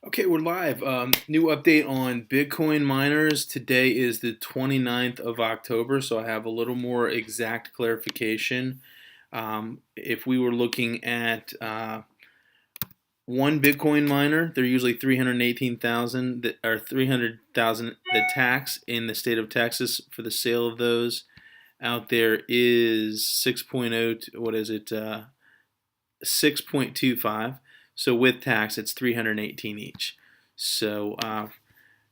Okay, we're live. New update on Bitcoin miners. Today is the 29th of October, so I have a little more exact clarification. If we were looking at one Bitcoin miner, they're usually 318,000 or 300,000. The tax in the state of Texas for the sale of those out there is 6.0. What is it? 6.25. So with tax, it's 318 each. So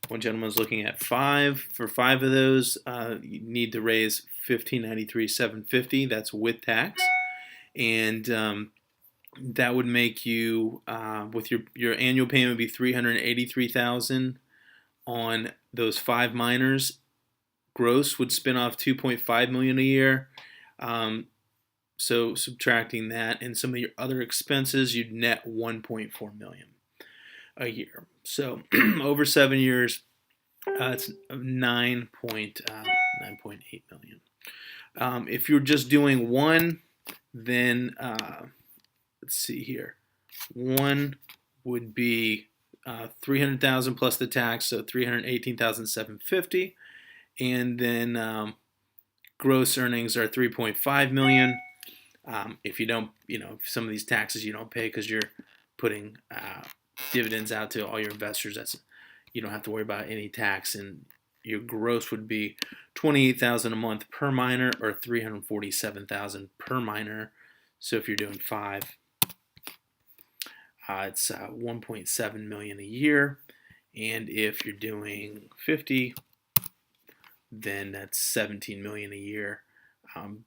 one gentleman's looking at five. For five of those, you need to raise 1593,750. That's with tax, and that would make you with your annual payment would be 383,000 on those five miners. Gross would spin off 2.5 million a year. So subtracting that and some of your other expenses, you'd net 1.4 million a year. So over 7 years, it's 9.8 million. If you're just doing one, then let's see here. One would be 300,000 plus the tax, so 318,750, and then gross earnings are 3.5 million. If you don't, if some of these taxes you don't pay because you're putting dividends out to all your investors, you don't have to worry about any tax, and your gross would be 28,000 a month per miner or 347,000 per miner. So if you're doing five, it's 1.7 million a year, and if you're doing 50, then that's 17 million a year.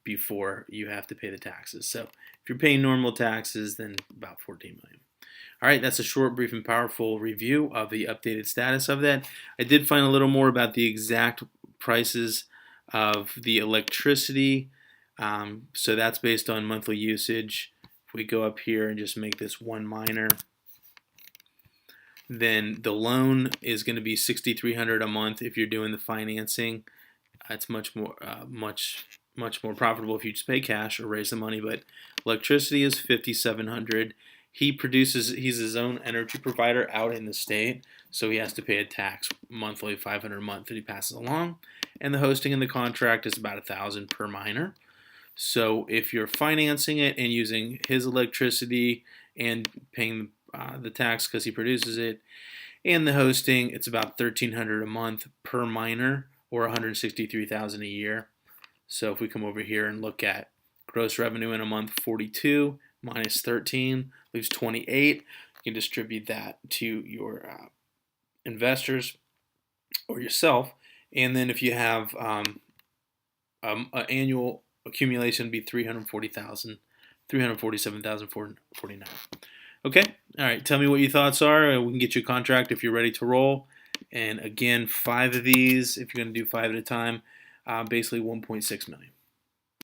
Before you have to pay the taxes. So if you're paying normal taxes, then about 14 million. All right, that's a short, brief, and powerful review of the updated status of that. I did find a little more about the exact prices of the electricity. So that's based on monthly usage. If we go up here and just make this one miner, then the loan is going to be $6,300 a month if you're doing the financing. It's much more profitable if you just pay cash or raise the money, but electricity is $5,700. He's his own energy provider out in the state, so he has to pay a tax monthly, $500 a month that he passes along, and the hosting in the contract is about $1,000 per miner. So if you're financing it and using his electricity and paying the tax because he produces it, and the hosting, it's about $1,300 a month per miner, or $163,000 a year. So if we come over here and look at gross revenue in a month, 42 minus 13 leaves 28. You can distribute that to your investors or yourself. And then if you have an annual accumulation, would be 347,449. Okay, all right. Tell me what your thoughts are. We can get you a contract if you're ready to roll. And again, five of these, if you're going to do five at a time, basically 1.6 million.